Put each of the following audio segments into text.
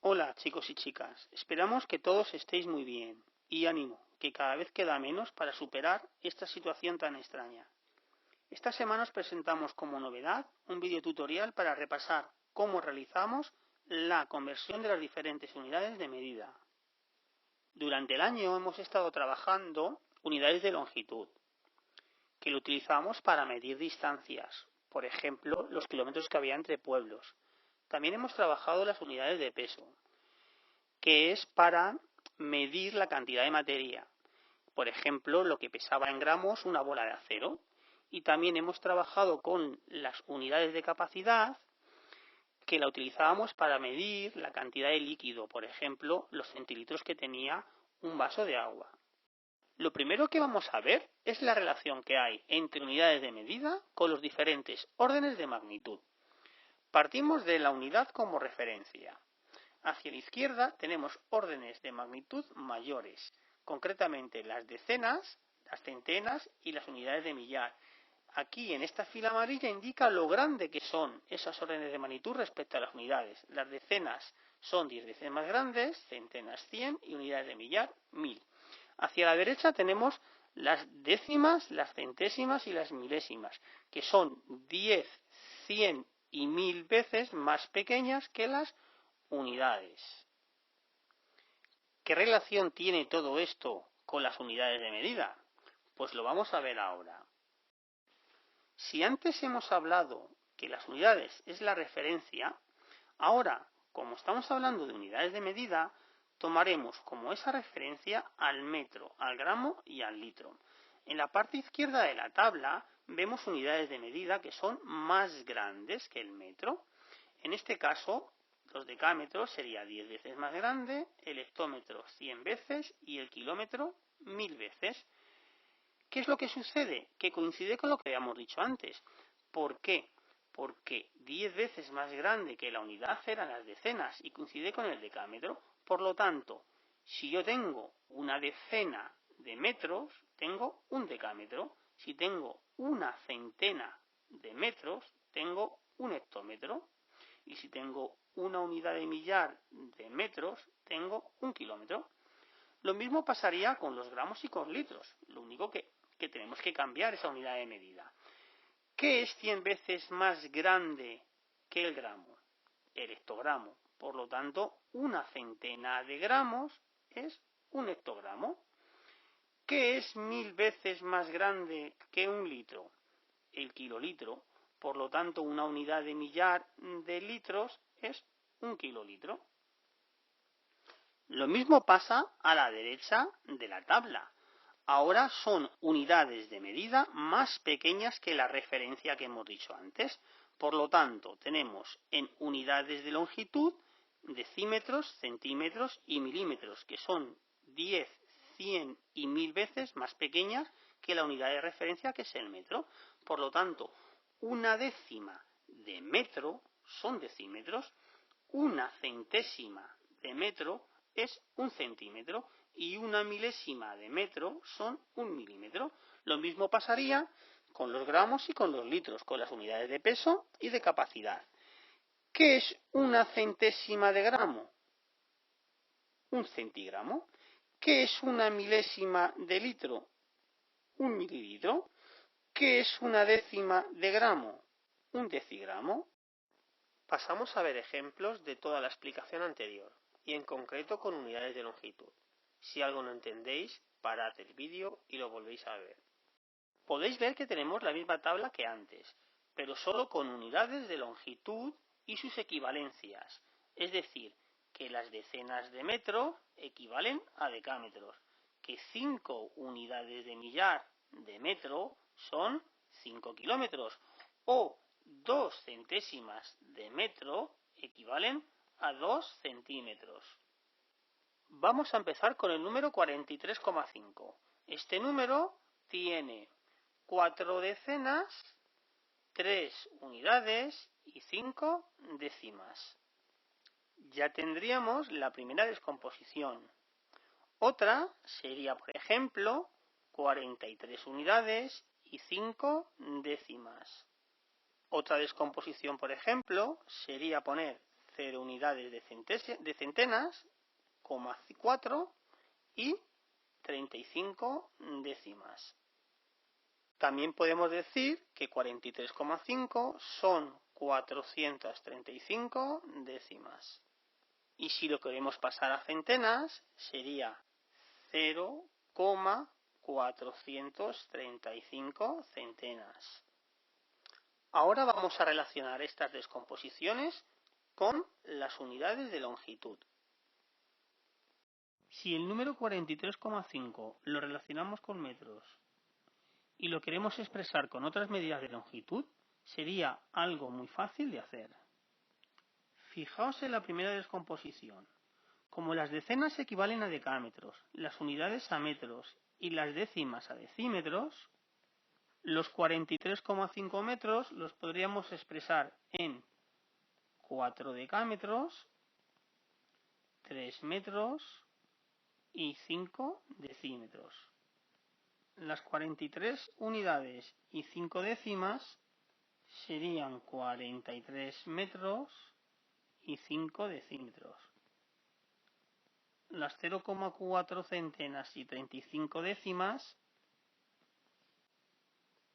Hola chicos y chicas, esperamos que todos estéis muy bien y ánimo, que cada vez queda menos para superar esta situación tan extraña. Esta semana os presentamos como novedad un videotutorial para repasar cómo realizamos la conversión de las diferentes unidades de medida. Durante el año hemos estado trabajando unidades de longitud, que lo utilizamos para medir distancias, por ejemplo, los kilómetros que había entre pueblos. También hemos trabajado las unidades de peso, que es para medir la cantidad de materia, por ejemplo, lo que pesaba en gramos una bola de acero. Y también hemos trabajado con las unidades de capacidad, que la utilizábamos para medir la cantidad de líquido, por ejemplo, los centilitros que tenía un vaso de agua. Lo primero que vamos a ver es la relación que hay entre unidades de medida con los diferentes órdenes de magnitud. Partimos de la unidad como referencia. Hacia la izquierda tenemos órdenes de magnitud mayores, concretamente las decenas, las centenas y las unidades de millar. Aquí en esta fila amarilla indica lo grande que son esas órdenes de magnitud respecto a las unidades. Las decenas son 10 veces más grandes, centenas 100 y unidades de millar 1000. Hacia la derecha tenemos las décimas, las centésimas y las milésimas, que son 10, 100 y 1000 veces más pequeñas que las unidades. ¿Qué relación tiene todo esto con las unidades de medida? Pues lo vamos a ver ahora. Si antes hemos hablado que las unidades es la referencia, ahora, como estamos hablando de unidades de medida, tomaremos como esa referencia al metro, al gramo y al litro. En la parte izquierda de la tabla vemos unidades de medida que son más grandes que el metro. En este caso, los decámetros sería 10 veces más grande, el hectómetro 100 veces y el kilómetro 1000 veces. ¿Qué es lo que sucede? Que coincide con lo que habíamos dicho antes. ¿Por qué? Porque 10 veces más grande que la unidad eran las decenas y coincide con el decámetro. Por lo tanto, si yo tengo una decena de metros, tengo un decámetro. Si tengo una centena de metros, tengo un hectómetro. Y si tengo una unidad de millar de metros, tengo un kilómetro. Lo mismo pasaría con los gramos y con litros. Lo único que tenemos que cambiar esa unidad de medida. ¿Qué es 100 veces más grande que el gramo? El hectogramo. Por lo tanto, una centena de gramos es un hectogramo. ¿Qué es 1000 veces más grande que un litro? El kilolitro. Por lo tanto, una unidad de millar de litros es un kilolitro. Lo mismo pasa a la derecha de la tabla. Ahora son unidades de medida más pequeñas que la referencia que hemos dicho antes. Por lo tanto, tenemos en unidades de longitud decímetros, centímetros y milímetros, que son 10, 100 y 1000 veces más pequeñas que la unidad de referencia, que es el metro. Por lo tanto, una décima de metro son decímetros, una centésima de metro es un centímetro y una milésima de metro son un milímetro. Lo mismo pasaría con los gramos y con los litros, con las unidades de peso y de capacidad. ¿Qué es una centésima de gramo? Un centigramo. ¿Qué es una milésima de litro? Un mililitro. ¿Qué es una décima de gramo? Un decigramo. Pasamos a ver ejemplos de toda la explicación anterior, y en concreto con unidades de longitud. Si algo no entendéis, parad el vídeo y lo volvéis a ver. Podéis ver que tenemos la misma tabla que antes, pero solo con unidades de longitud y sus equivalencias, es decir, que las decenas de metro equivalen a decámetros, que 5 unidades de millar de metro son 5 kilómetros, o 2 centésimas de metro equivalen a 2 centímetros. Vamos a empezar con el número 43,5. Este número tiene 4 decenas, 3 unidades y 5 décimas. Ya tendríamos la primera descomposición. Otra sería, por ejemplo, 43 unidades y 5 décimas. Otra descomposición, por ejemplo, sería poner 0 unidades de centenas, 4 y 35 décimas. También podemos decir que 43,5 son 435 décimas. Y si lo queremos pasar a centenas, sería 0,435 centenas. Ahora vamos a relacionar estas descomposiciones con las unidades de longitud. Si el número 43,5 lo relacionamos con metros y lo queremos expresar con otras medidas de longitud, sería algo muy fácil de hacer. Fijaos en la primera descomposición. Como las decenas equivalen a decámetros, las unidades a metros y las décimas a decímetros, los 43,5 metros los podríamos expresar en 4 decámetros, 3 metros y 5 decímetros. Las 43 unidades y 5 décimas serían 43 metros y 5 decímetros. Las 0,4 centenas y 35 décimas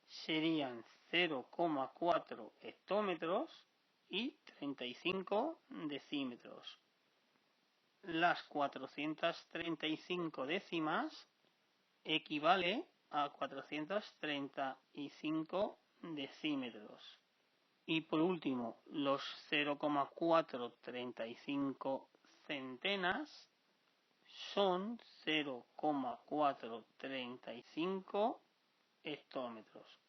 serían 0,4 hectómetros y 35 decímetros. Las 435 décimas equivale a 435 decímetros. Y por último, los 0,435 centenas son 0,435 hectómetros.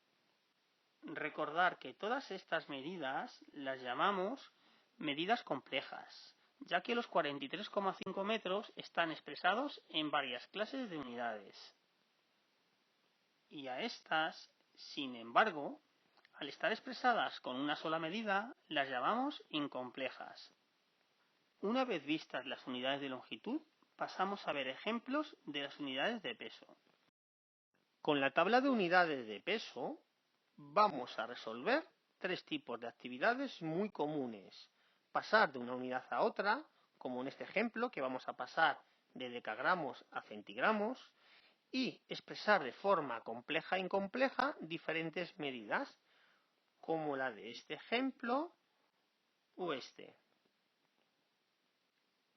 Recordar que todas estas medidas las llamamos medidas complejas, ya que los 43,5 metros están expresados en varias clases de unidades. Y a estas, sin embargo, al estar expresadas con una sola medida, las llamamos incomplejas. Una vez vistas las unidades de longitud, pasamos a ver ejemplos de las unidades de peso. Con la tabla de unidades de peso vamos a resolver tres tipos de actividades muy comunes. Pasar de una unidad a otra, como en este ejemplo que vamos a pasar de decagramos a centigramos, y expresar de forma compleja e incompleja diferentes medidas, como la de este ejemplo o este.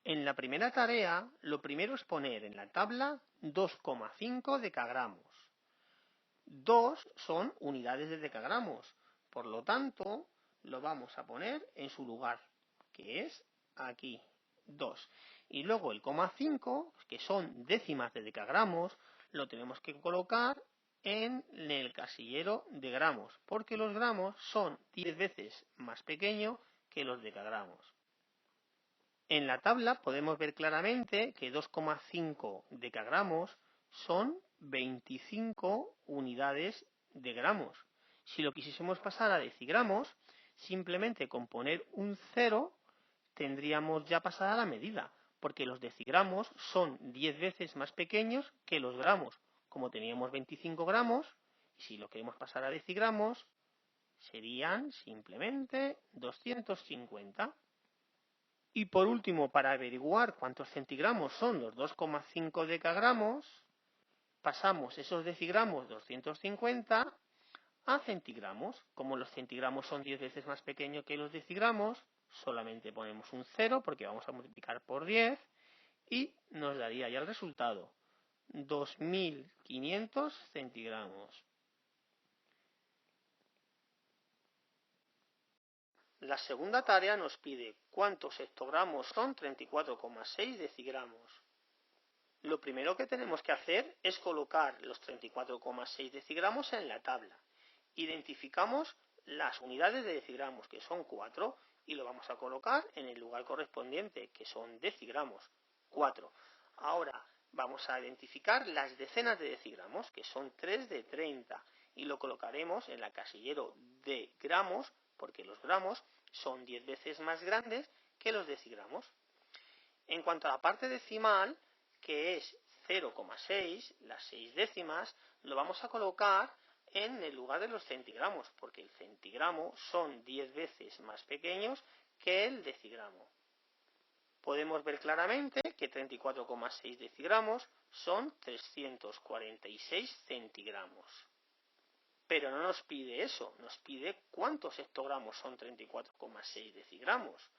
En la primera tarea, lo primero es poner en la tabla 2,5 decagramos. 2 son unidades de decagramos, por lo tanto, lo vamos a poner en su lugar, que es aquí, 2. Y luego el 0,5, que son décimas de decagramos, lo tenemos que colocar en el casillero de gramos, porque los gramos son 10 veces más pequeños que los decagramos. En la tabla podemos ver claramente que 2,5 decagramos son 25 unidades de gramos. Si lo quisiésemos pasar a decigramos, simplemente con poner un 0 tendríamos ya pasada la medida, porque los decigramos son 10 veces más pequeños que los gramos. Como teníamos 25 gramos, y si lo queremos pasar a decigramos, serían simplemente 250. Y por último, para averiguar cuántos centigramos son los 2,5 decagramos, pasamos esos decigramos 250 a centigramos. Como los centigramos son 10 veces más pequeños que los decigramos, solamente ponemos un 0 porque vamos a multiplicar por 10 y nos daría ya el resultado, 2500 centigramos. La segunda tarea nos pide cuántos hectogramos son 34,6 decigramos. Lo primero que tenemos que hacer es colocar los 34,6 decigramos en la tabla. Identificamos las unidades de decigramos, que son 4, y lo vamos a colocar en el lugar correspondiente, que son decigramos, 4. Ahora vamos a identificar las decenas de decigramos, que son 3 de 30, y lo colocaremos en el casillero de gramos, porque los gramos son 10 veces más grandes que los decigramos. En cuanto a la parte decimal, que es 0,6, las 6 décimas, lo vamos a colocar en el lugar de los centigramos, porque el centigramo son 10 veces más pequeños que el decigramo. Podemos ver claramente que 34,6 decigramos son 346 centigramos. Pero no nos pide eso, nos pide cuántos hectogramos son 34,6 decigramos.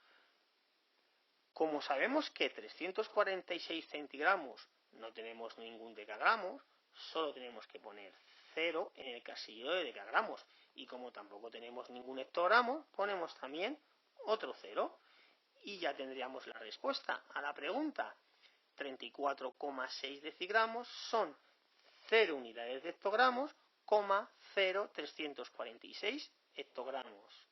Como sabemos que 346 centigramos no tenemos ningún decagramo, solo tenemos que poner 0 en el casillero de decagramos. Y como tampoco tenemos ningún hectogramo, ponemos también otro 0. Y ya tendríamos la respuesta a la pregunta. 34,6 decigramos son 0 unidades de hectogramos, 0,346 hectogramos.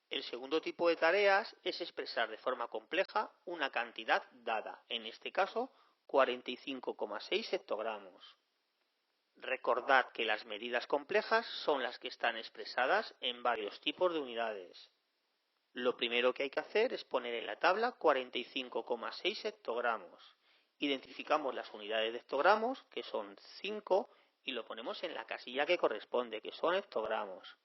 El segundo tipo de tareas es expresar de forma compleja una cantidad dada, en este caso 45,6 hectogramos. Recordad que las medidas complejas son las que están expresadas en varios tipos de unidades. Lo primero que hay que hacer es poner en la tabla 45,6 hectogramos. Identificamos las unidades de hectogramos, que son 5, y lo ponemos en la casilla que corresponde, que son hectogramos.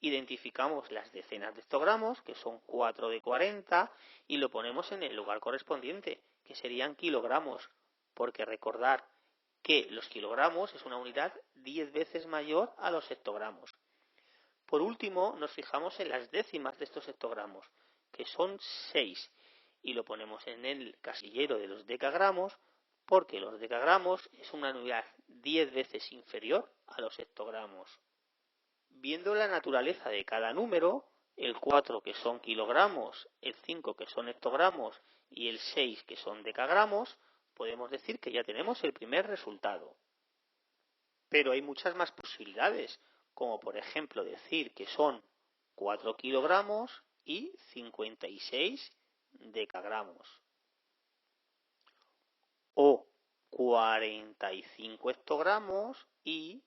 Identificamos las decenas de hectogramos, que son 4 de 40, y lo ponemos en el lugar correspondiente, que serían kilogramos, porque recordar que los kilogramos es una unidad 10 veces mayor a los hectogramos. Por último, nos fijamos en las décimas de estos hectogramos, que son 6, y lo ponemos en el casillero de los decagramos, porque los decagramos es una unidad 10 veces inferior a los hectogramos. Viendo la naturaleza de cada número, el 4 que son kilogramos, el 5 que son hectogramos y el 6 que son decagramos, podemos decir que ya tenemos el primer resultado. Pero hay muchas más posibilidades, como por ejemplo decir que son 4 kilogramos y 56 decagramos. O 45 hectogramos y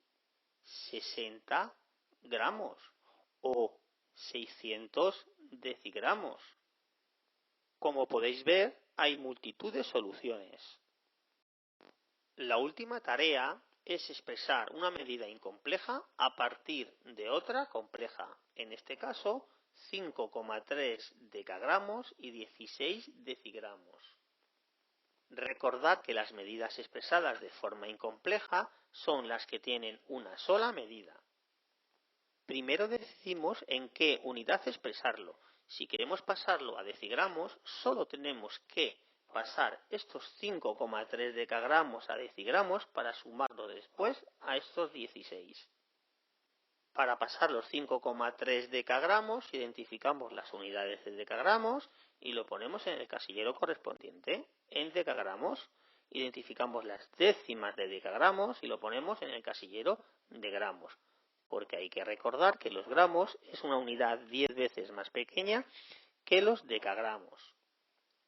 60 gramos. O 600 decigramos. Como podéis ver, hay multitud de soluciones. La última tarea es expresar una medida incompleja a partir de otra compleja. En este caso, 5,3 decagramos y 16 decigramos. Recordad que las medidas expresadas de forma incompleja son las que tienen una sola medida. Primero decidimos en qué unidad expresarlo. Si queremos pasarlo a decigramos, solo tenemos que pasar estos 5,3 decagramos a decigramos para sumarlo después a estos 16. Para pasar los 5,3 decagramos, identificamos las unidades de decagramos y lo ponemos en el casillero correspondiente. En decagramos, identificamos las décimas de decagramos y lo ponemos en el casillero de gramos. Porque hay que recordar que los gramos es una unidad 10 veces más pequeña que los decagramos.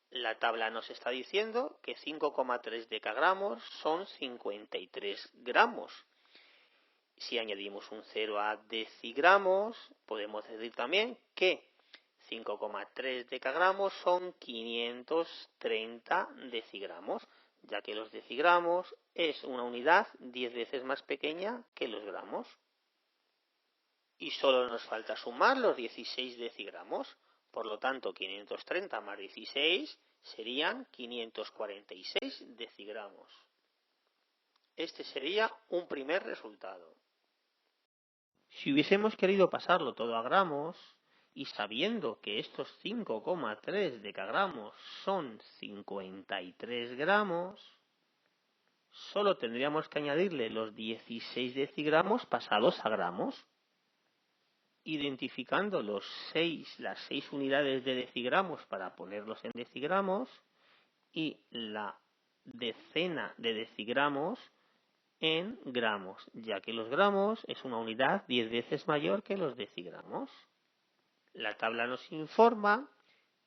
La tabla nos está diciendo que 5,3 decagramos son 53 gramos. Si añadimos un 0 a decigramos, podemos decir también que 5,3 decagramos son 530 decigramos, ya que los decigramos es una unidad 10 veces más pequeña que los gramos. Y solo nos falta sumar los 16 decigramos. Por lo tanto, 530 más 16 serían 546 decigramos. Este sería un primer resultado. Si hubiésemos querido pasarlo todo a gramos, y sabiendo que estos 5,3 decagramos son 53 gramos, solo tendríamos que añadirle los 16 decigramos pasados a gramos. Identificando las 6 unidades de decigramos para ponerlos en decigramos y la decena de decigramos en gramos, ya que los gramos es una unidad 10 veces mayor que los decigramos. La tabla nos informa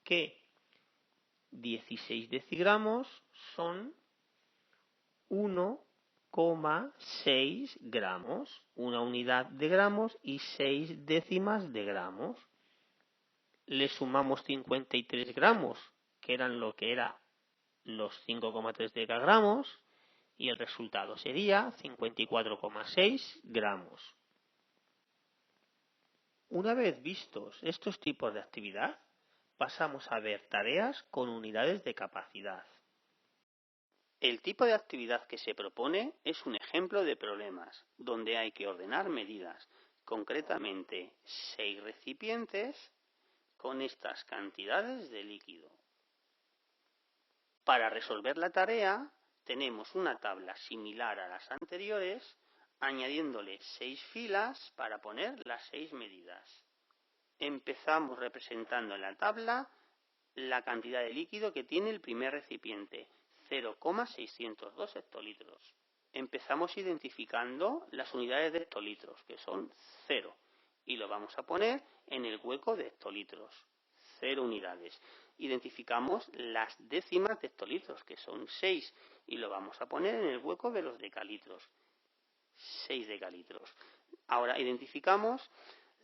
que 16 decigramos son 1,6 gramos, una unidad de gramos y 6 décimas de gramos. Le sumamos 53 gramos, que eran lo que eran los 5,3 decagramos, y el resultado sería 54,6 gramos. Una vez vistos estos tipos de actividad, pasamos a ver tareas con unidades de capacidad. El tipo de actividad que se propone es un ejemplo de problemas, donde hay que ordenar medidas, concretamente 6 recipientes con estas cantidades de líquido. Para resolver la tarea, tenemos una tabla similar a las anteriores, añadiéndole 6 filas para poner las 6 medidas. Empezamos representando en la tabla la cantidad de líquido que tiene el primer recipiente, 0,602 hectolitros. Empezamos identificando las unidades de hectolitros, que son 0, y lo vamos a poner en el hueco de hectolitros, 0 unidades. Identificamos las décimas de hectolitros, que son 6, y lo vamos a poner en el hueco de los decalitros, 6 decalitros. Ahora identificamos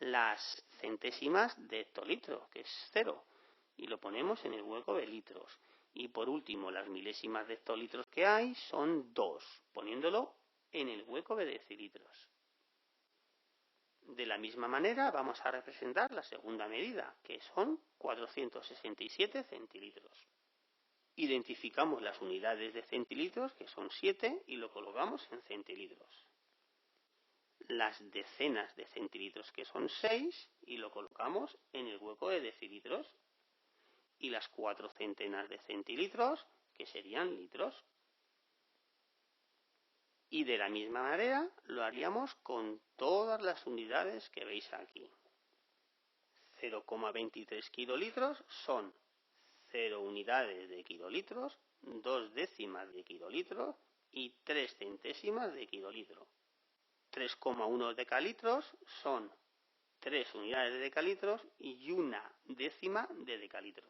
las centésimas de hectolitro, que es 0, y lo ponemos en el hueco de litros. Y por último, las milésimas de hectolitros que hay son 2, poniéndolo en el hueco de decilitros. De la misma manera vamos a representar la segunda medida, que son 467 centilitros. Identificamos las unidades de centilitros, que son 7, y lo colocamos en centilitros. Las decenas de centilitros, que son 6, y lo colocamos en el hueco de decilitros. Y las 4 centenas de centilitros, que serían litros. Y de la misma manera lo haríamos con todas las unidades que veis aquí. 0,23 kilolitros son 0 unidades de kilolitros, 2 décimas de kilolitro y 3 centésimas de kilolitro. 3,1 decalitros son 3 unidades de decalitros y 1 décima de decalitro.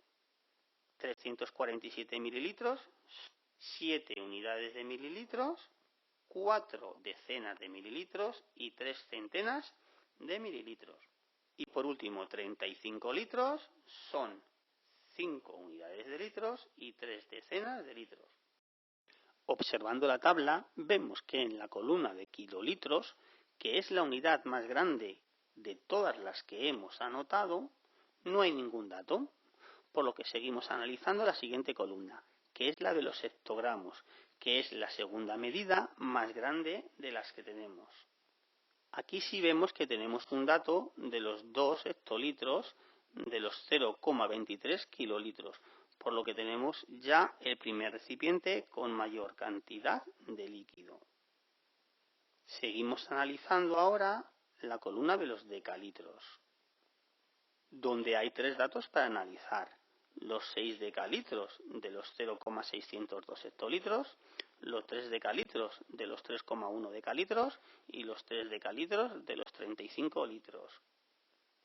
347 mililitros, 7 unidades de mililitros, 4 decenas de mililitros y 3 centenas de mililitros. Y por último, 35 litros son 5 unidades de litros y 3 decenas de litros. Observando la tabla, vemos que en la columna de kilolitros, que es la unidad más grande de todas las que hemos anotado, no hay ningún dato, por lo que seguimos analizando la siguiente columna, que es la de los hectogramos, que es la segunda medida más grande de las que tenemos. Aquí sí vemos que tenemos un dato de los 2 hectolitros de los 0,23 kilolitros, por lo que tenemos ya el primer recipiente con mayor cantidad de líquido. Seguimos analizando ahora la columna de los decalitros, donde hay 3 datos para analizar. Los 6 decalitros de los 0,602 hectolitros, los 3 decalitros de los 3,1 decalitros y los 3 decalitros de los 35 litros.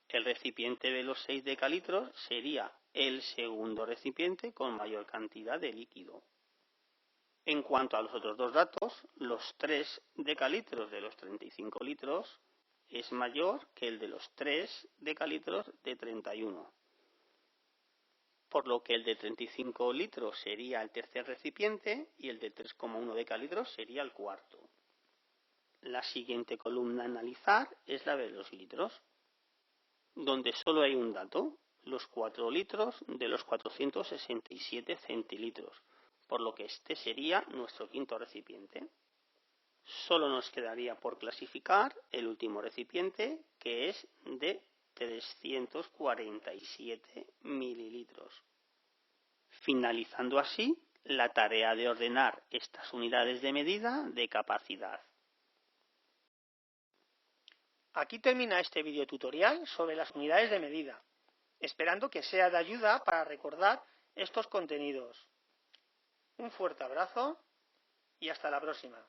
El recipiente de los 6 decalitros sería el segundo recipiente con mayor cantidad de líquido. En cuanto a los otros 2 datos, los 3 decalitros de los 35 litros es mayor que el de los 3 decalitros de 31. Por lo que el de 35 litros sería el tercer recipiente y el de 3,1 decalitros sería el cuarto. La siguiente columna a analizar es la de los litros, donde solo hay un dato, los 4 litros de los 467 centilitros, por lo que este sería nuestro quinto recipiente. Solo nos quedaría por clasificar el último recipiente, que es de 347 mililitros, finalizando así la tarea de ordenar estas unidades de medida de capacidad. Aquí termina este videotutorial sobre las unidades de medida, esperando que sea de ayuda para recordar estos contenidos. Un fuerte abrazo y hasta la próxima.